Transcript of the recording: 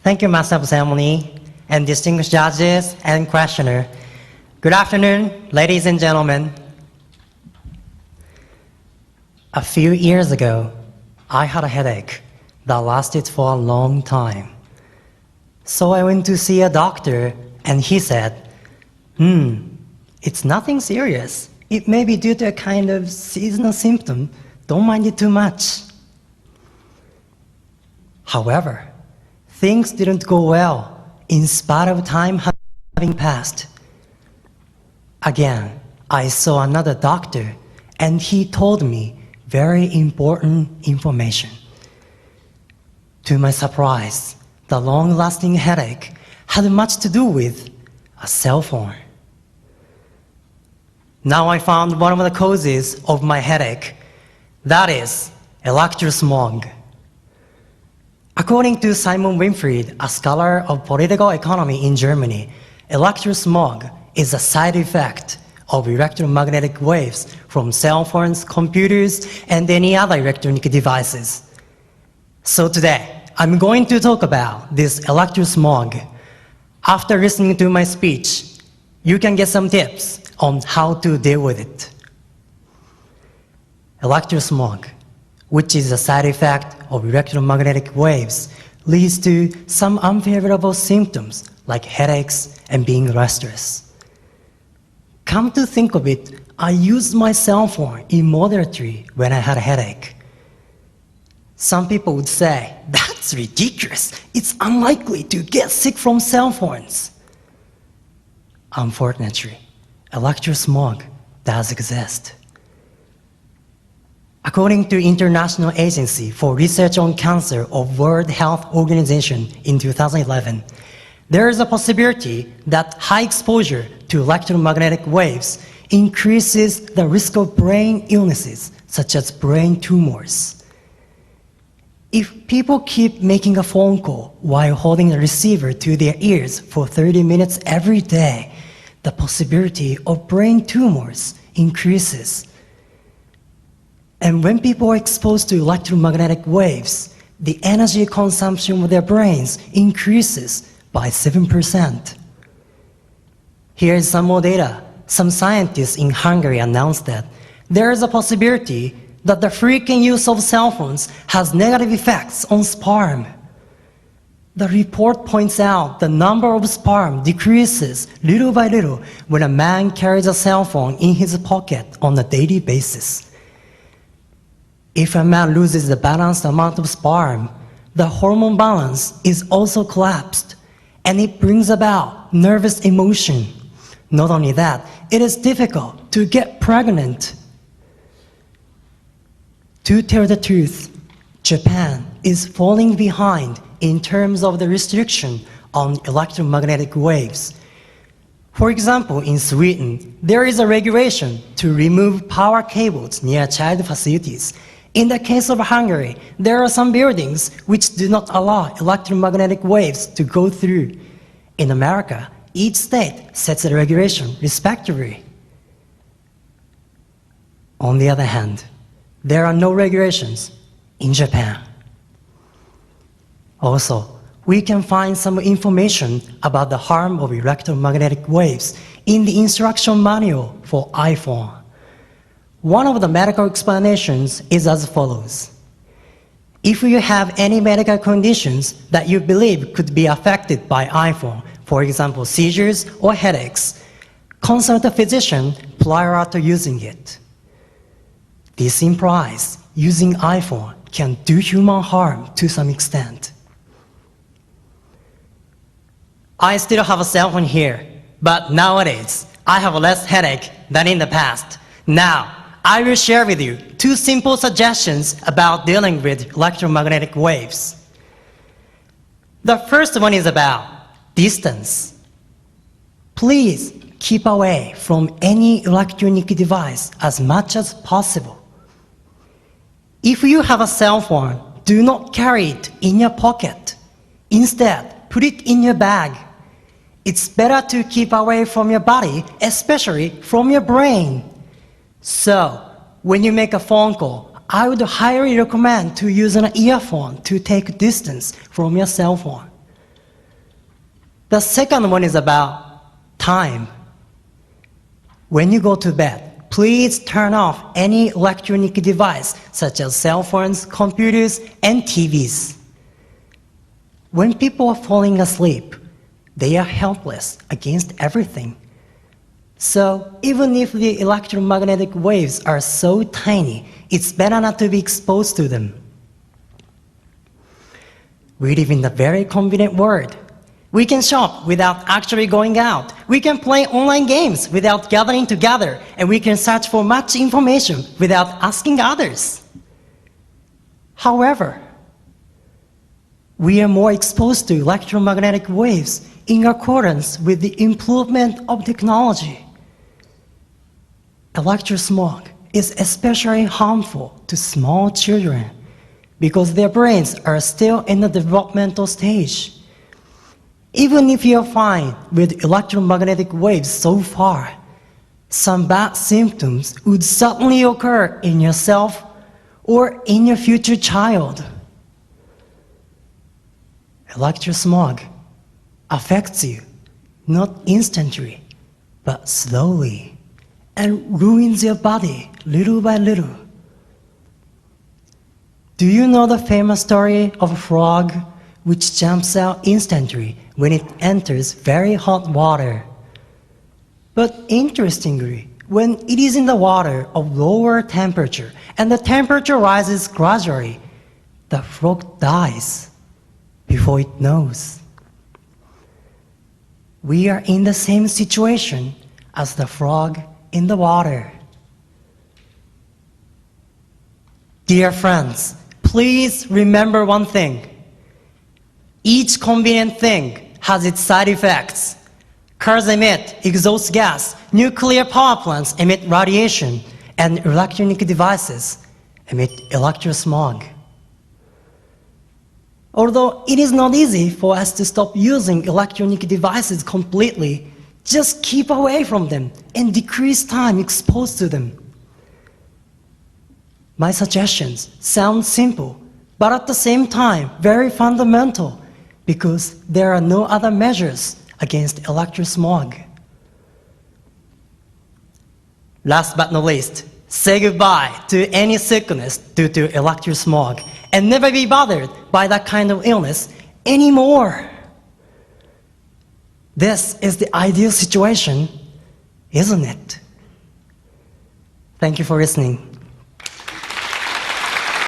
Thank you, Master of Ceremony, and distinguished judges and questioner. Good afternoon, ladies and gentlemen. A few years ago, I had a headache that lasted for a long time. So I went to see a doctor, and he said, it's nothing serious. It may be due to a kind of seasonal symptom. Don't mind it too much. However, things didn't go well in spite of time having passed. Again, I saw another doctor, and he told me very important information. To my surprise, the long-lasting headache had much to do with a cell phone. Now I found one of the causes of my headache. That is electrosmog. According to Simon Winfried, a scholar of political economy in Germany, electrosmog is a side effect of electromagnetic waves from cell phones, computers, and any other electronic devices. So today, I'm going to talk about this electrosmog. After listening to my speech, you can get some tips on how to deal with it. Electrosmog, which is a side effect of electromagnetic waves, leads to some unfavorable symptoms like headaches and being restless. Come to think of it, I used my cell phone immoderately when I had a headache. Some people would say, that's ridiculous. It's unlikely to get sick from cell phones. Unfortunately, electrosmog does exist. According to International Agency for Research on Cancer of World Health Organization in 2011, there is a possibility that high exposure to electromagnetic waves increases the risk of brain illnesses, such as brain tumors. If people keep making a phone call while holding the receiver to their ears for 30 minutes every day, the possibility of brain tumors increases. And when people are exposed to electromagnetic waves, the energy consumption of their brains increases by 7%. Here is some more data. Some scientists in Hungary announced that there is a possibility that the frequent use of cell phones has negative effects on sperm. The report points out the number of sperm decreases little by little when a man carries a cell phone in his pocket on a daily basis. If a man loses the balanced amount of sperm, the hormone balance is also collapsed, and it brings about nervous emotion. Not only that, it is difficult to get pregnant. To tell the truth, Japan is falling behind in terms of the restriction on electromagnetic waves. For example, in Sweden, there is a regulation to remove power cables near child facilities. In the case of Hungary, there are some buildings which do not allow electromagnetic waves to go through. In America, each state sets a regulation respectively. On the other hand, there are no regulations in Japan. Also, we can find some information about the harm of electromagnetic waves in the instruction manual for iPhone. One of the medical explanations is as follows. If you have any medical conditions that you believe could be affected by iPhone, for example, seizures or headaches, consult a physician prior to using it. This implies using iPhone can do human harm to some extent. I still have a cell phone here, but nowadays I have less headache than in the past. Now, I will share with you 2 simple suggestions about dealing with electromagnetic waves. The first one is about distance. Please keep away from any electronic device as much as possible. If you have a cell phone, do not carry it in your pocket. Instead, put it in your bag. It's better to keep away from your body, especially from your brain. So, when you make a phone call, I would highly recommend to use an earphone to take distance from your cell phone. The second one is about time. When you go to bed, please turn off any electronic device such as cell phones, computers, and TVs. When people are falling asleep, they are helpless against everything. So even if the electromagnetic waves are so tiny, it's better not to be exposed to them. We live in a very convenient world. We can shop without actually going out. We can play online games without gathering together, and we can search for much information without asking others. However, we are more exposed to electromagnetic waves in accordance with the improvement of technology. Electrosmog is especially harmful to small children because their brains are still in the developmental stage. Even if you're fine with electromagnetic waves so far, some bad symptoms would suddenly occur in yourself or in your future child. Electrosmog affects you not instantly, but slowly, and ruins your body little by little. Do you know the famous story of a frog which jumps out instantly when it enters very hot water? But interestingly, when it is in the water of lower temperature and the temperature rises gradually, the frog dies before it knows. We are in the same situation as the frog in the water. Dear friends, please remember one thing. Each convenient thing has its side effects. Cars emit exhaust gas, nuclear power plants emit radiation, and electronic devices emit electrosmog. Although it is not easy for us to stop using electronic devices completely, just keep away from them and decrease time exposed to them. My suggestions sound simple, but at the same time very fundamental, because there are no other measures against electrosmog. Last but not least, say goodbye to any sickness due to electrosmog and never be bothered by that kind of illness anymore. This is the ideal situation, isn't it? Thank you for listening.